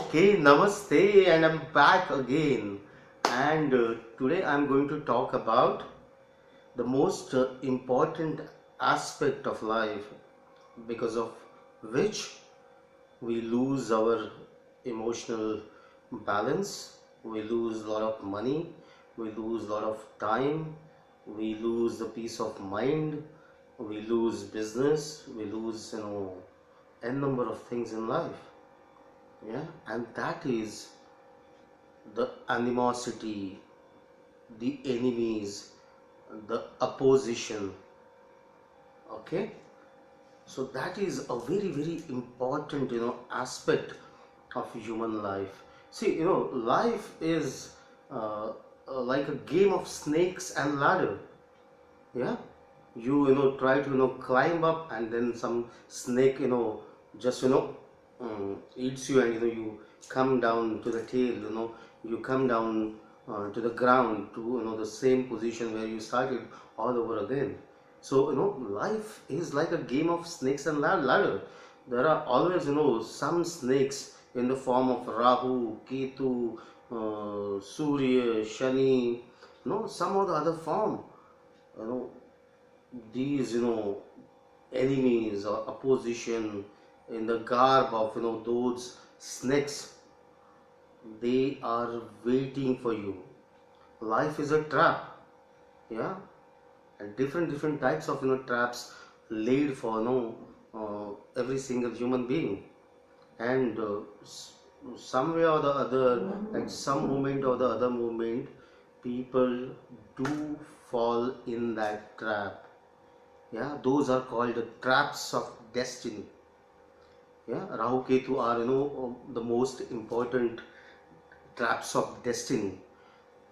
Okay, namaste, and I'm back again. And today I'm going to talk about the most important aspect of life, because of which we lose our emotional balance, we lose a lot of money, we lose a lot of time, we lose the peace of mind, we lose business, we lose n number of things in life. Yeah, and that is the animosity, the enemies, the opposition. Okay, so that is a very very important aspect of human life. See, life is uh, like a game of snakes and ladder. Yeah, you try to climb up, and then some snake just eats you, and you come down to the tail, you come down to the ground, to the same position where you started, all over again. So life is like a game of snakes and ladder. There are always some snakes in the form of Rahu, Ketu, Surya, Shani, some or the other form. you know these enemies or opposition in the garb of those snakes, they are waiting for you. Life is a trap. Yeah, and different types of traps laid for every single human being. And somewhere or the other, at some moment or the other moment, people do fall in that trap. Yeah, those are called the traps of destiny. Yeah, Rahu Ketu are the most important traps of destiny.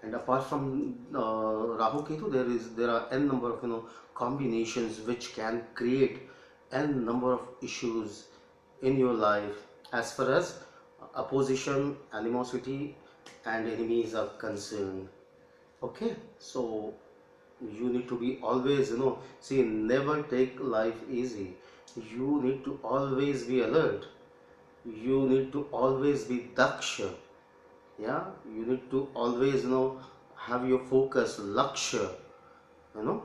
And apart from Rahu Ketu, there are n number of combinations which can create n number of issues in your life, as far as opposition, animosity, and enemies are concerned. Okay, so you need to be always see, never take life easy. You need to always be alert. You need to always be daksha. Yeah, you need to always have your focus, lakshya. you know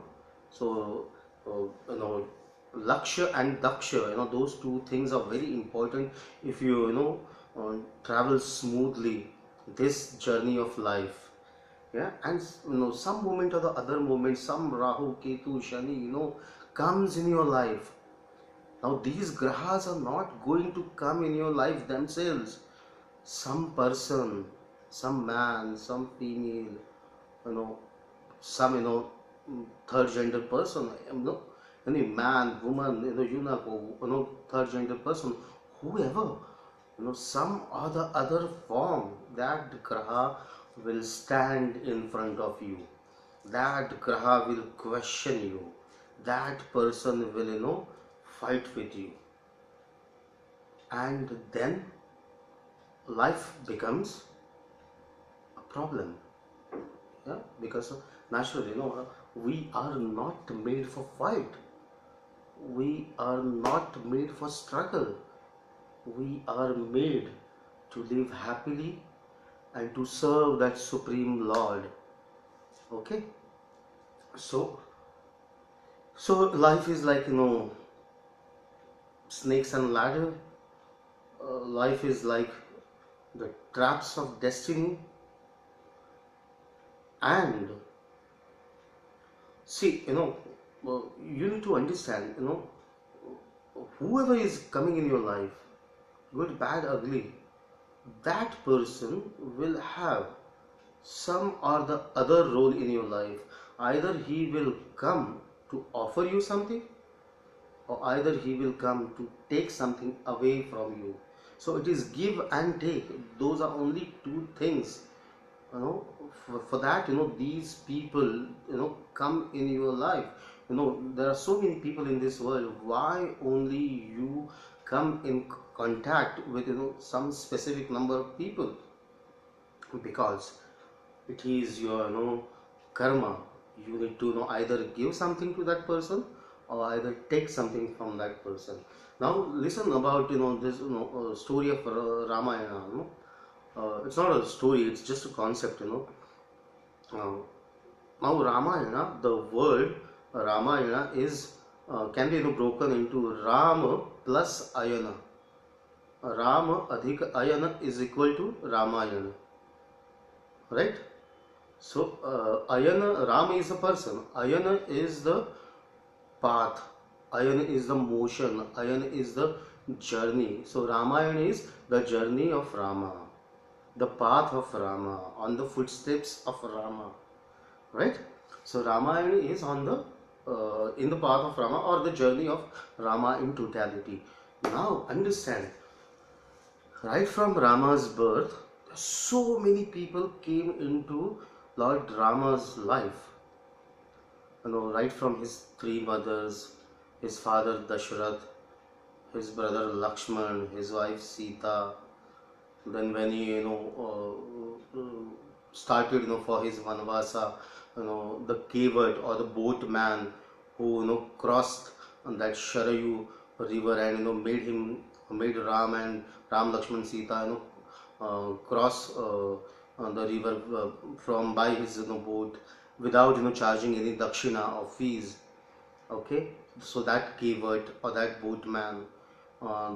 so uh, you know lakshya and daksha, those two things are very important if travel smoothly this journey of life. Yeah, and some moment or the other moment, some Rahu, Ketu, Shani comes in your life. Now these grahas are not going to come in your life themselves. Some person, some man, some female, you know some third gender person, any man, woman, eunuch, third gender person, whoever, some other form, that graha will stand in front of you. That graha will question you. That person will fight with you. And then life becomes a problem. Yeah, because naturally we are not made for fight. We are not made for struggle. We are made to live happily and to serve that supreme Lord. Okay, so life is like snakes and ladder. Life is like the traps of destiny. And see, you need to understand, whoever is coming in your life, good, bad, ugly, that person will have some or the other role in your life. Either he will come to offer you something, or either he will come to take something away from you. So it is give and take. Those are only two things. For that, these people come in your life. There are so many people in this world. Why only you come in contact with some specific number of people? Because it is your karma. You need to either give something to that person, or either take something from that person. Now listen about this story of Ramayana. It's not a story; it's just a concept. Uh, Now Ramayana, the word Ramayana is can be broken into Rama plus Ayana. Rama adhik Ayana is equal to Ramayana, right? So Ayana, Rama is a person. Ayana is the path. Ayana is the motion. Ayana is the journey. So Ramayana is the journey of Rama, the path of Rama, on the footsteps of Rama, right? So Ramayana is on the in the path of Rama, or the journey of Rama in totality. Now understand, right from Rama's birth, so many people came into Lord Rama's life. Right from his three mothers, his father Dashrath, his brother Lakshman, his wife Sita. Then when he started for his vanvasa, the cavert or the boatman who crossed on that Sharayu river, and made Ram and Lakshman Sita cross on the river from by his boat without charging any dakshina or fees. Okay, so that cavert or that boatman,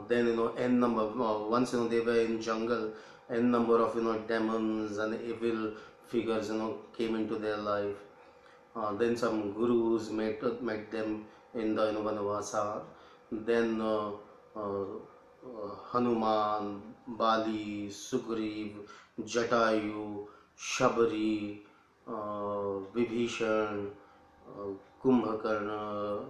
then n number once they were in jungle, n number of demons and evil figures came into their life. Then some gurus met them in the Vanavasa. Then Hanuman, Bali, Sugriv, Jatayu, Shabari, Vibhishan, Kumbhakarna,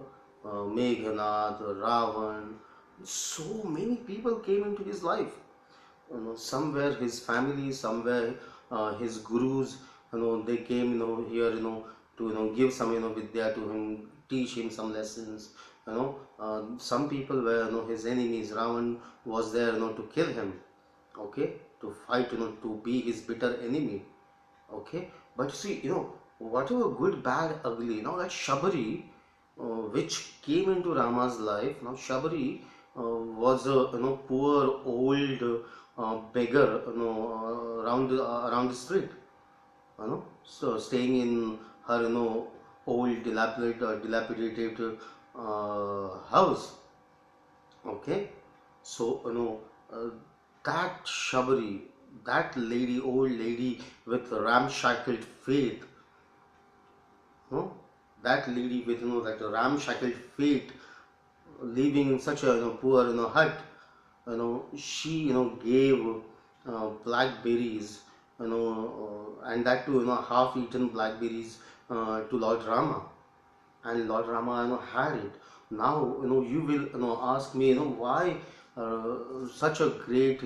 Meghnath, Ravan. So many people came into his life. Some were his family, some were his gurus. They came here to give some vidya to him, teach him some lessons. Some people were his enemies. Ravan was there to kill him, okay, to fight, to be his bitter enemy, okay. But see, whatever good, bad, ugly, now that Shabari, which came into Rama's life. Now Shabari was a poor old beggar, around the street, so staying in her old dilapidated house, okay. So that Shabari, that lady, old lady with ramshackled faith, that lady with that ramshackled faith, living in such a poor hut, she gave blackberries, and that too half-eaten blackberries to Lord Rama, and Lord Rama had it. Now you will ask me why such a great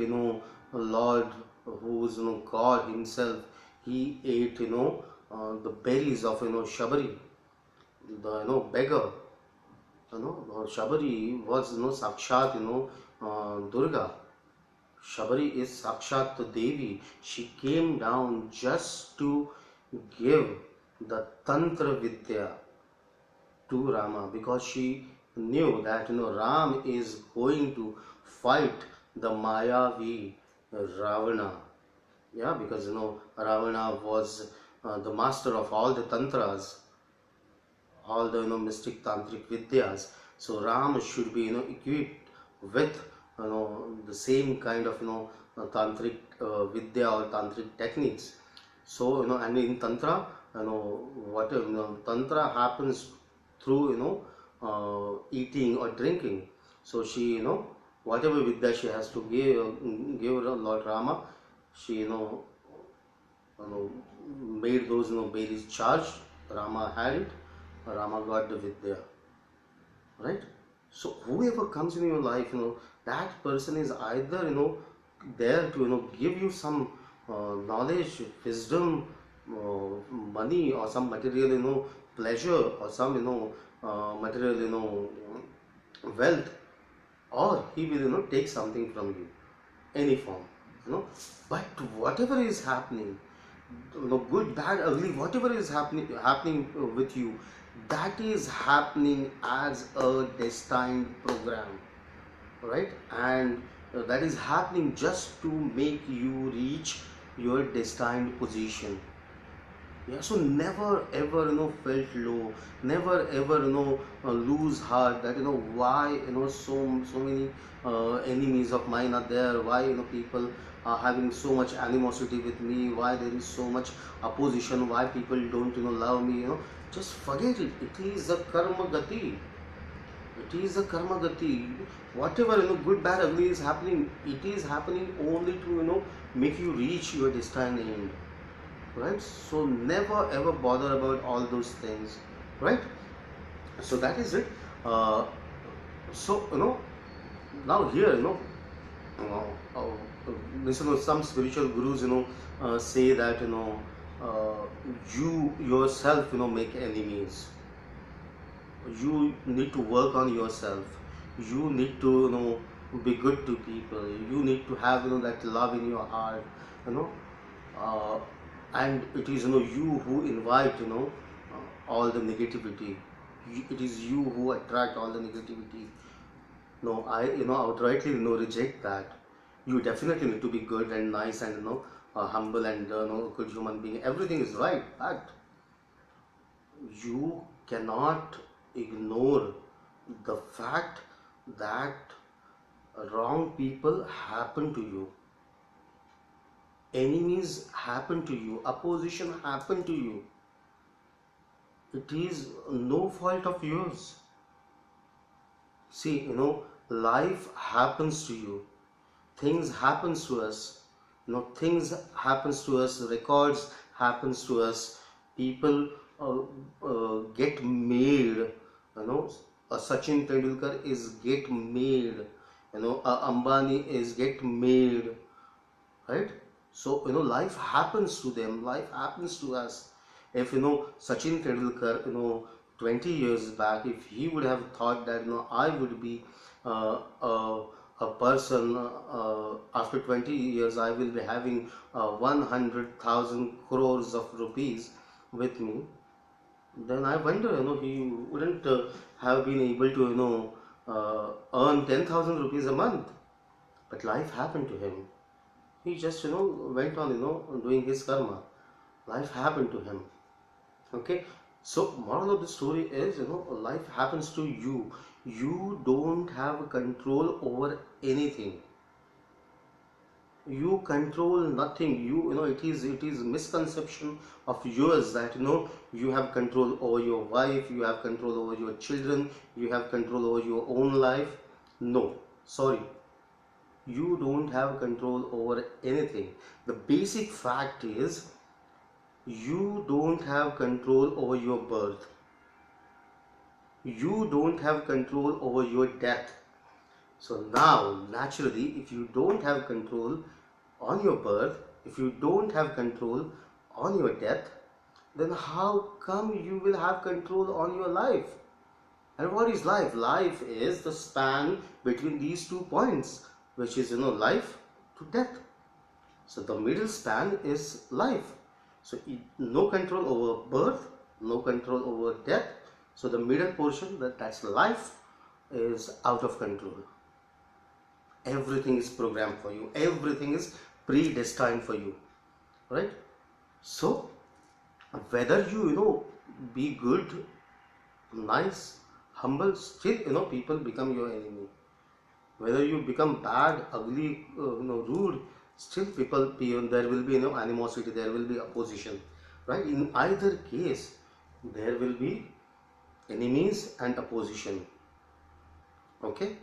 Lord, who is God himself, he ate the berries of Shabari, the beggar. Shabari was Sakshat Durga. Shabari is Sakshat Devi. She came down just to give the Tantra Vidya to Rama, because she knew that Ram is going to fight the Mayavi Ravana. Yeah, because Ravana was the master of all the tantras, all the mystic tantric vidyas. So Ram should be equipped with the same kind of tantric vidya or tantric techniques. So and in tantra, what tantra happens through eating or drinking. So she whatever vidya she has to give Lord Rama, she made those berries charged. Rama had it. Rama got the vidya, right? So whoever comes in your life, that person is either there to give you some knowledge, wisdom, money, or some material pleasure, or some material wealth, or he will take something from you, any form, but whatever is happening, good, bad, ugly, whatever is happening with you, that is happening as a destined program, right? And that is happening just to make you reach your destined position. Yeah, so never ever felt low, never ever lose heart that why so many enemies of mine are there, why people are having so much animosity with me, why there is so much opposition, why people don't love me. Just forget it. It is a karma gati. It is a karma gati. Whatever good, bad, ugly is happening, it is happening only to make you reach your destined end, right? So never ever bother about all those things, right? So that is it. uh, so now here uh, uh, some spiritual gurus say that uh, you yourself make enemies. You need to work on yourself. You need to be good to people. You need to have that love in your heart, you know uh, and it is you who invite all the negativity. It is you who attract all the negativity. No, I outrightly reject that. You definitely need to be good and nice and humble and good human being. Everything is right, but you cannot ignore the fact that wrong people happen to you, enemies happen to you, opposition happen to you. It is no fault of yours. See, life happens to you, things happens to us, things happens to us, records happens to us, people get made, a Sachin Tendulkar is get made, a Ambani is get made, right? So life happens to them, life happens to us. If Sachin Tendulkar 20 years back, if he would have thought that I would be uh, a person, after 20 years I will be having 100,000 crores of rupees with me, then I wonder he wouldn't have been able to earn 10,000 rupees a month. But life happened to him. He just went on doing his karma. Life happened to him. Okay. So moral of the story is life happens to you. You don't have control over anything. You control nothing. It is misconception of yours that you have control over your wife, you have control over your children, you have control over your own life. No, sorry, you don't have control over anything. The basic fact is you don't have control over your birth. You don't have control over your death. So now, naturally, if you don't have control on your birth, if you don't have control on your death, then how come you will have control on your life? And what is life? Life is the span between these 2 points, which is life to death. So the middle span is life. So no control over birth, no control over death. So the middle portion, that's life, is out of control. Everything is programmed for you. Everything is predestined for you, right? So whether you be good, nice, humble, still people become your enemy. Whether you become bad, ugly, rude, still people, there will be animosity, there will be opposition, right? In either case, there will be enemies and opposition. Okay.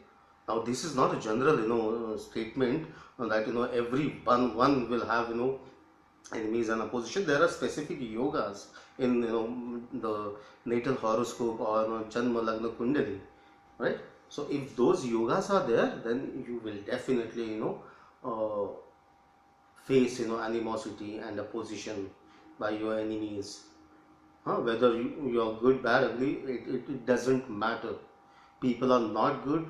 Now this is not a general statement that every one will have enemies and opposition. There are specific yogas in the natal horoscope or Janma Lagna Kundali, right? So if those yogas are there, then you will definitely uh, face animosity and opposition by your enemies. Whether you are good, bad, ugly, it doesn't matter. People are not good,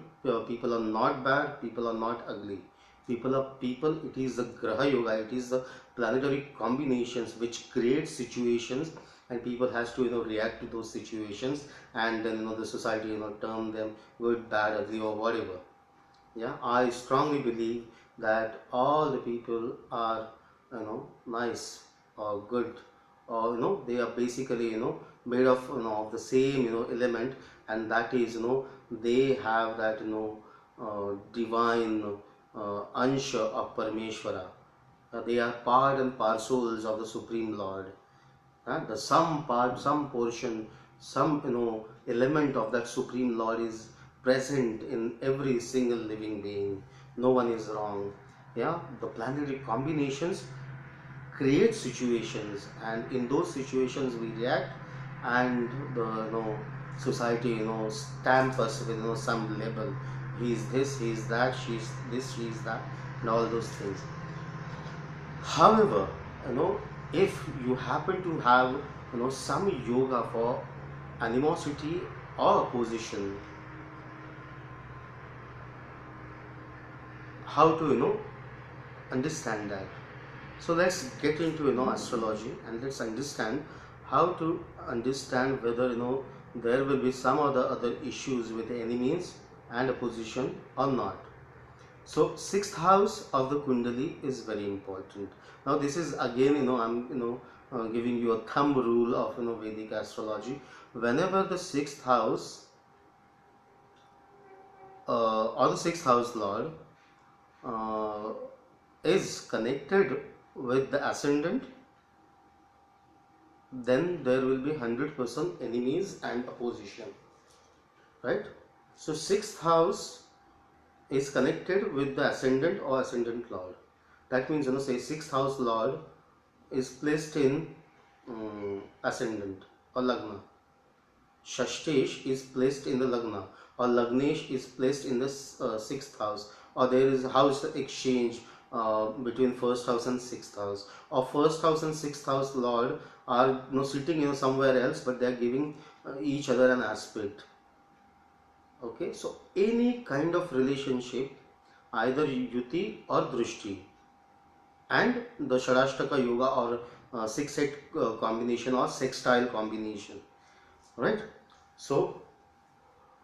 people are not bad, people are not ugly. People are people. It is the Graha Yoga, it is the planetary combinations which create situations and people has to react to those situations, and then the society term them good, bad, ugly, or whatever. Yeah, I strongly believe that all the people are nice or good, or they are basically made of of the same element, and that is they have that divine ansha of Parmeshwara. They are part and parcels of the Supreme Lord. The some part, some portion, some element of that Supreme Lord is present in every single living being. No one is wrong. Yeah, the planetary combinations create situations, and in those situations we react, and the society stamp us with some label. He is this, he is that, she is this, she is that, and all those things. However, if you happen to have some yoga for animosity or opposition, how to understand that? So let's get into astrology, and let's understand how to understand whether there will be some other issues with enemies and opposition or not. So sixth house of the Kundali is very important. Now this is again I'm giving you a thumb rule of Vedic astrology. Whenever the sixth house or the sixth house lord uh, is connected with the ascendant, then there will be 100% enemies and opposition, right? So sixth house is connected with the ascendant or ascendant lord. That means say sixth house lord is placed in ascendant or lagna. Shashtesh is placed in the lagna, or Lagnesh is placed in the sixth house, or there is a house exchange between first house and sixth house, or first house and sixth house lord are sitting somewhere else, but they are giving each other an aspect. Okay, so any kind of relationship, either yuti or drishti, and the Shadashtaka yoga or six set combination or sextile combination, right? So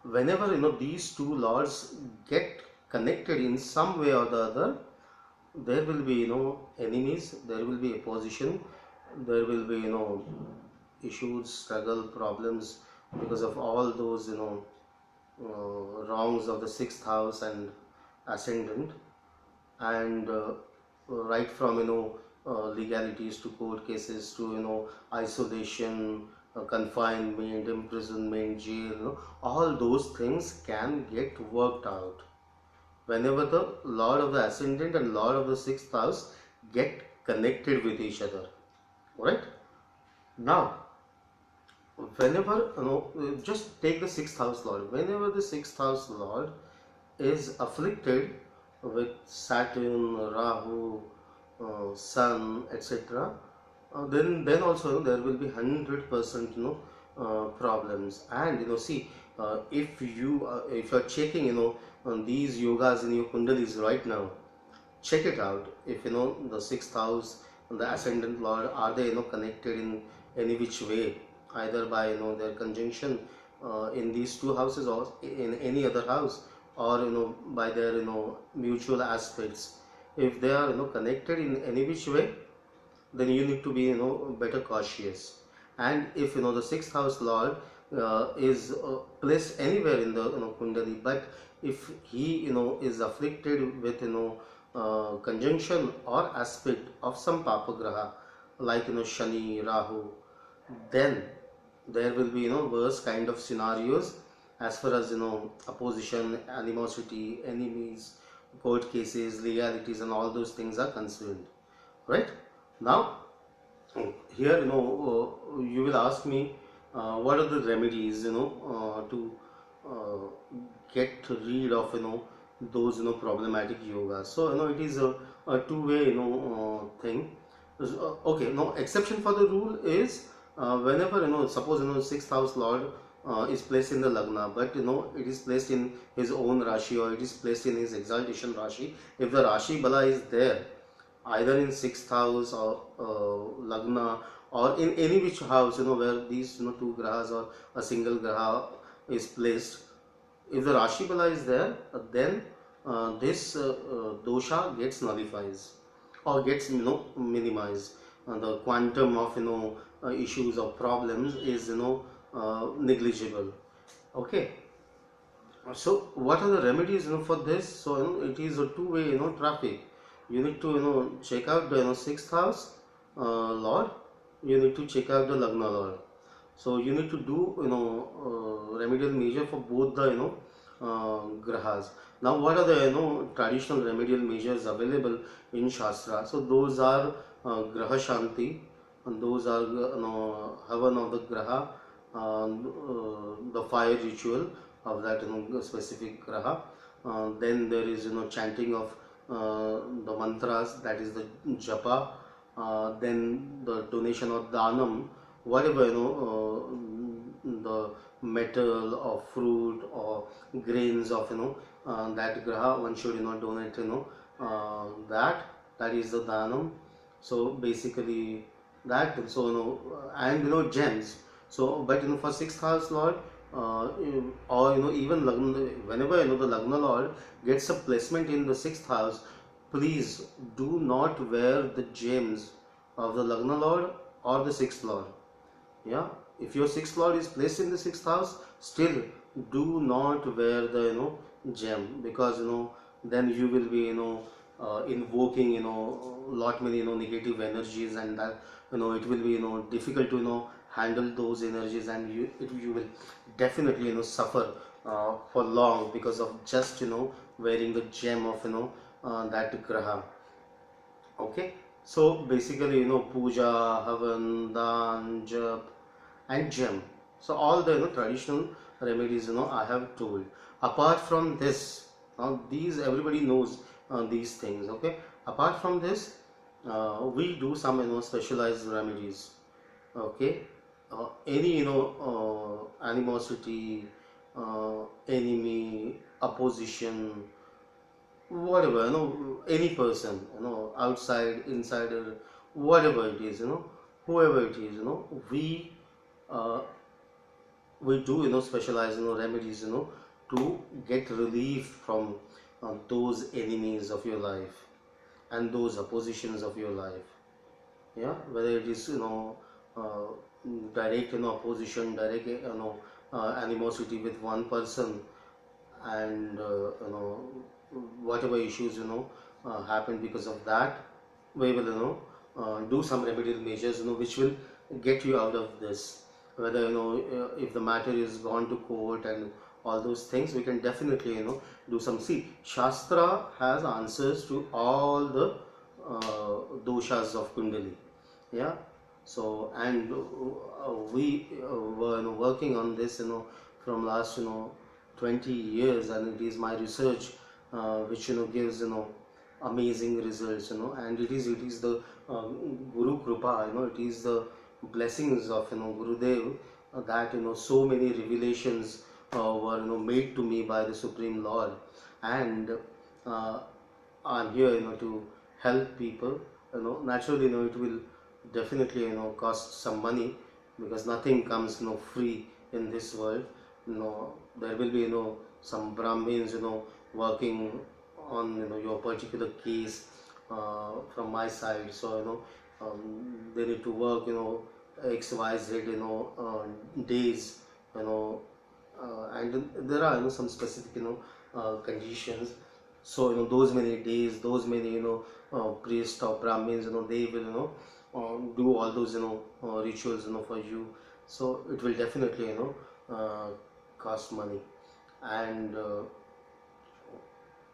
whenever these two lords get connected in some way or the other, there will be enemies, there will be opposition, there will be issues, struggle, problems, because of all those wrongs of the sixth house and ascendant, and right from legalities to court cases to isolation, confinement, imprisonment, jail, all those things can get worked out whenever the lord of the ascendant and lord of the sixth house get connected with each other. Right? Now, whenever just take the sixth house lord. Whenever the sixth house lord is afflicted with Saturn, Rahu, Sun, etc., then also there will be 100% problems. And see, if you are checking on these yogas in your kundalis right now, check it out. If the sixth house and the ascendant lord, are they connected in any which way, either by their conjunction in these two houses or in any other house, or by their mutual aspects. If they are connected in any which way, then you need to be better cautious. And if the sixth house lord is placed anywhere in the kundali, but if he is afflicted with conjunction or aspect of some papagraha, like Shani, Rahu, then there will be worse kind of scenarios as far as opposition, animosity, enemies, court cases, legalities, and all those things are concerned. Right? Now, here you will ask me what are the remedies to get rid of those problematic yoga. So it is a two-way thing. Okay, no exception for the rule is whenever suppose sixth house lord is placed in the lagna, but it is placed in his own rashi, or it is placed in his exaltation rashi. If the rashi bala is there, either in sixth house or lagna, or in any which house, where these, two grahas or a single graha is placed. If the Rashi Bala is there, then this dosha gets nullifies or gets, minimized. The quantum of, issues or problems is, negligible. Okay. So what are the remedies, for this? So, it is a two-way, traffic. You need to, check out the, sixth house lord. You need to check out the lagna lord. So you need to do, remedial measure for both the, grahas. Now, what are the, traditional remedial measures available in Shastra? So those are graha shanti, and those are, havan of the graha, the fire ritual of that, specific graha. Then there is, chanting of the mantras, that is the japa. Then the donation of danam, whatever, the metal or fruit or grains of, that graha, one should, donate, that is the danam. So basically that. So, and, gems. So, but, for sixth house lord, or, even lagna, whenever, the lagna lord gets a placement in the sixth house, please do not wear the gems of the lagna lord or the sixth lord. Yeah, if your sixth lord is placed in the sixth house, still do not wear the, gem, because, then you will be, invoking, lot many, negative energies, and that, it will be, difficult to, handle those energies, and you will definitely, suffer for long, because of just, wearing the gem of, that graha. Okay. So basically, puja, havan, dan, jap, and gem. So all the, traditional remedies, I have told. Apart from this, now these everybody knows these things. Okay. Apart from this, we do some, specialized remedies. Okay. Any, animosity, enemy, opposition, whatever, any person, outside, insider, whatever it is, whoever it is, uh, we do, specialize, remedies, to get relief from those enemies of your life and those oppositions of your life. Yeah, whether it is, uh, direct, opposition, direct, animosity with one person, and, whatever issues, happen because of that, we will, do some remedial measures, which will get you out of this. Whether, if the matter is gone to court and all those things, we can definitely, do some. See, Shastra has answers to all the doshas of Kundali. Yeah. So, and we were, working on this, from last, 20 years, and it is my research which, gives, amazing results, and it is the Guru Krupa, it is the blessings of, Gurudev, that, so many revelations were, made to me by the Supreme Lord, and I'm here, to help people. Naturally, it will definitely, cost some money, because nothing comes, free in this world. There will be, some Brahmins, working on, your particular case from my side. So, they need to work, XYZ, days, and there are, some specific, conditions. So, those many days, those many, priests or Brahmins, they will, do all those, rituals, for you. So it will definitely, cost money, and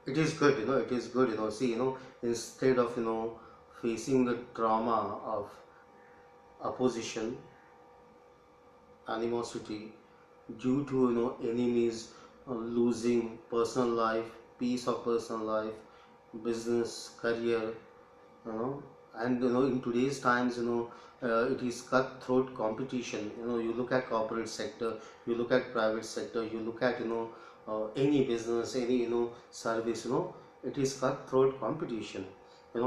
it is good, it is good, see, instead of, facing the trauma of opposition, animosity, due to, enemies, losing personal life, peace of personal life, business, career, and, in today's times, it is cutthroat competition. You look at corporate sector, you look at private sector, you look at, any business, any, service, it is cutthroat competition.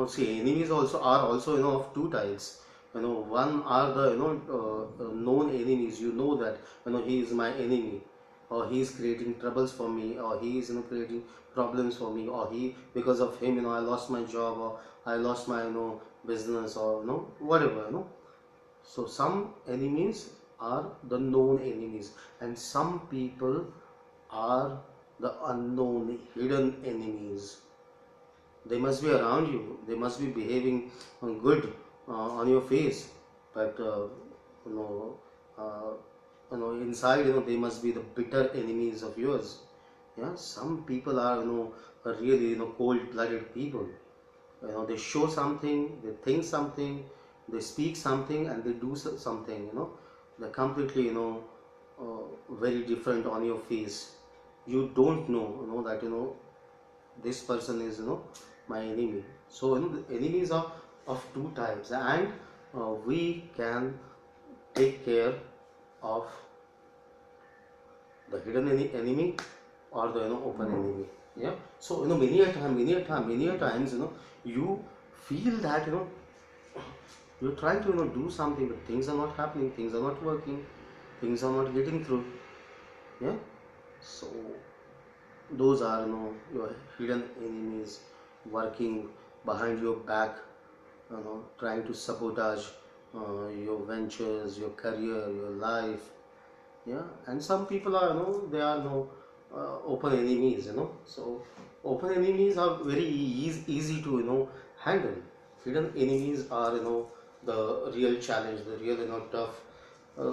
See, enemies also are also of two types. One are the known enemies. You know that he is my enemy, or he is creating troubles for me, or he is creating problems for me, or he, because of him, I lost my job, or I lost my business, or whatever. So some enemies are the known enemies, and some people are the unknown, hidden enemies. They must be around you, they must be behaving good on your face, but you know uh, inside they must be the bitter enemies of yours. Yeah, some people are are really cold blooded people. They show something, they think something, they speak something, and they do something. They're completely very different on your face. You don't know, that this person is my enemy. So the enemies are of two types, and we can take care of the hidden enemy or the open enemy. Yeah. So many a times you feel that you're trying to do something, but things are not happening, things are not working, things are not getting through. Yeah. So those are your hidden enemies working behind your back, trying to sabotage your ventures, your career, your life. Yeah. And some people are they are open enemies. So open enemies are very easy to handle. Hidden enemies are the real challenge, the real tough, uh,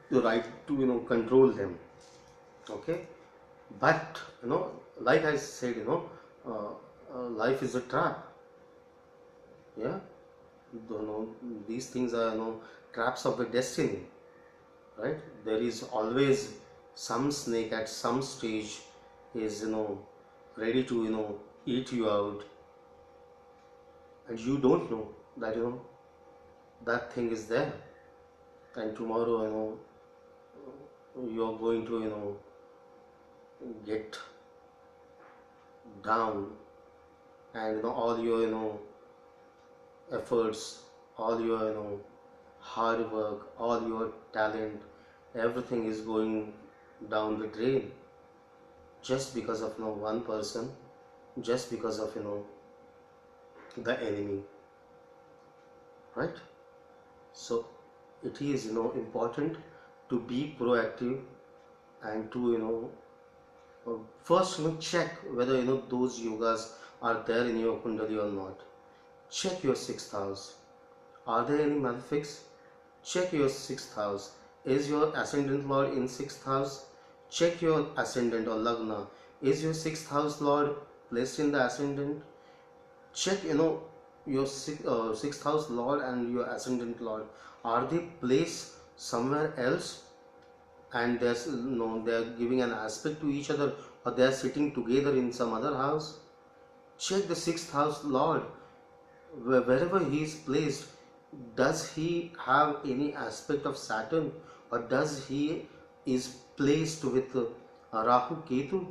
the right to control them. Okay. But like I said, uh, life is a trap. Yeah. you know these things are traps of the destiny, right? There is always some snake at some stage is ready to eat you out, and you don't know that that thing is there, and tomorrow you're going to get down, and all your efforts, all your hard work, all your talent, everything is going down the drain, just because of one person, just because of the enemy, right? So it is important to be proactive, and to first check whether those yogas are there in your kundali or not. Check your sixth house. Are there any malefics? Check your sixth house. Is your ascendant lord in sixth house? Check your ascendant or lagna. Is your sixth house lord placed in the ascendant? Check your sixth house lord and your ascendant lord. Are they placed somewhere else, and there's they're giving an aspect to each other, or they're sitting together in some other house? Check the sixth house lord. Wherever he is placed, does he have any aspect of Saturn, or does he is placed with Rahu Ketu?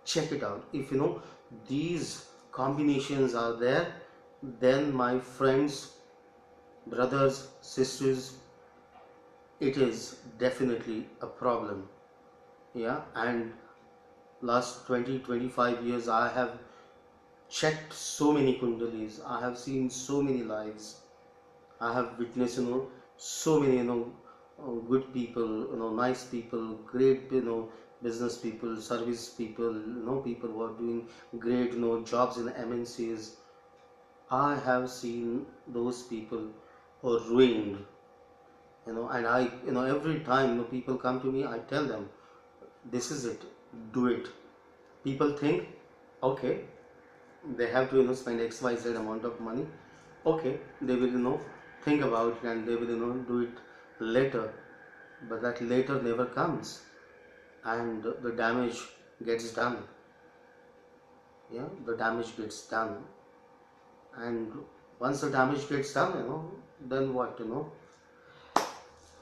Check it out. If these combinations are there, then my friends, brothers, sisters, it is definitely a problem. Yeah. And last 20-25 years I have checked so many kundalis, I have seen so many lives, I have witnessed so many good people, nice people, great business people, service people, people who are doing great jobs in MNCs. I have seen those people who are ruined, and I every time people come to me, I tell them, this is it, do it. People think, okay, they have to spend XYZ amount of money. Okay, they will think about it, and they will do it later, but that later never comes, and the damage gets done. Yeah, the damage gets done. And once the damage gets done, then what?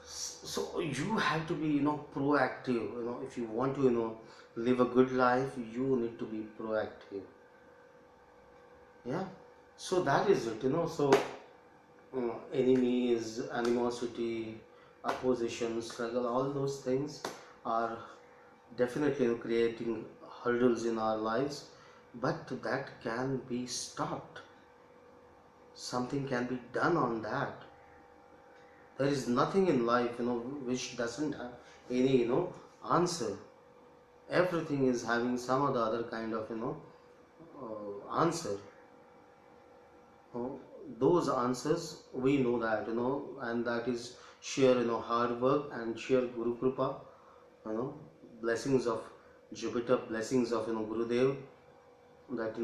So you have to be proactive. If you want to live a good life, you need to be proactive. Yeah. So that is it, so enemies, animosity, opposition, struggle, all those things are definitely creating hurdles in our lives, but that can be stopped. Something can be done on that. There is nothing in life which doesn't have any answer. Everything is having some or the other kind of answer. uh, those answers, we know that, and that is sheer hard work and sheer Guru Kripa, you know blessings of Jupiter, blessings of Gurudev, that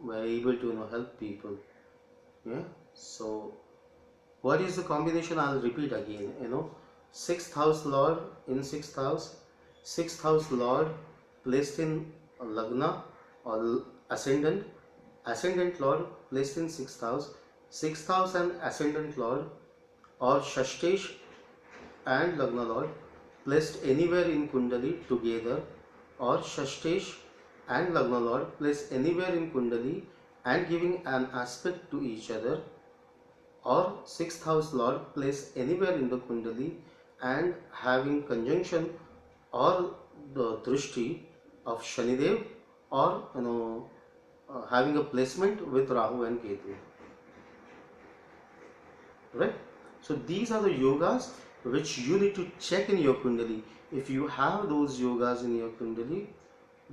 we're able to help people. Yeah. So what is the combination? I'll repeat again. Sixth house Lord in sixth house Lord placed in Lagna or ascendant, ascendant Lord placed in sixth house and ascendant Lord, or Shashtesh and Lagna Lord placed anywhere in Kundali together, or Shashtesh and Lagna Lord placed anywhere in Kundali and giving an aspect to each other, or sixth house Lord placed anywhere in the Kundali and having conjunction or the Drishti of Shanidev, or having a placement with Rahu and Ketu. Right? So these are the yogas which you need to check in your Kundali. If you have those yogas in your Kundali,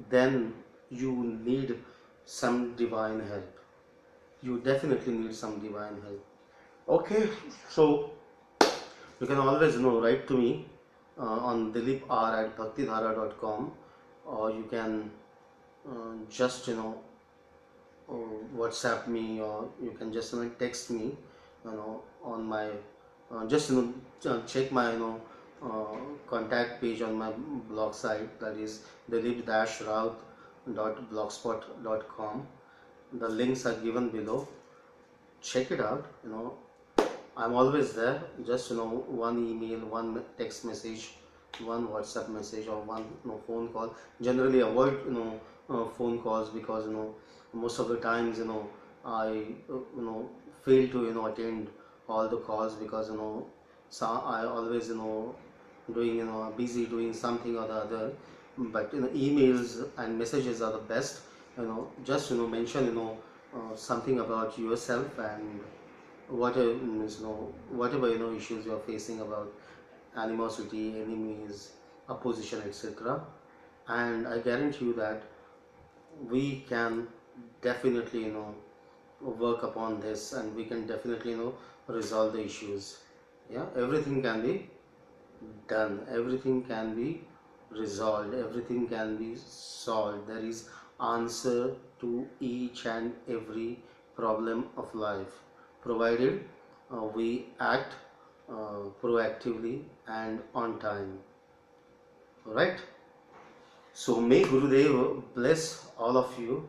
then you need some divine help. You definitely need some divine help. Okay, so you can always write to me on dilipr@bhaktidhara.com, or you can just WhatsApp me, or you can just text me on my just check my contact page on my blog site, that is dilip-raut.blogspot.com. The links are given below. Check it out. I'm always there. Just one email, one text message, one WhatsApp message, or one phone call. Generally avoid phone calls, because most of the times I fail to attend all the calls, because so I always doing busy doing something or the other. But emails and messages are the best. Just mention something about yourself, and whatever whatever issues you are facing about animosity, enemies, opposition, etc. And I guarantee you that we can definitely work upon this, and we can definitely resolve the issues. Yeah, everything can be done, everything can be resolved, everything can be solved. There is answer to each and every problem of life, provided we act proactively and on time. Right? So may Gurudev bless all of you.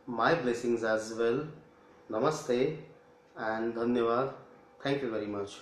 My blessings as well. Namaste and Dhanyavad. Thank you very much.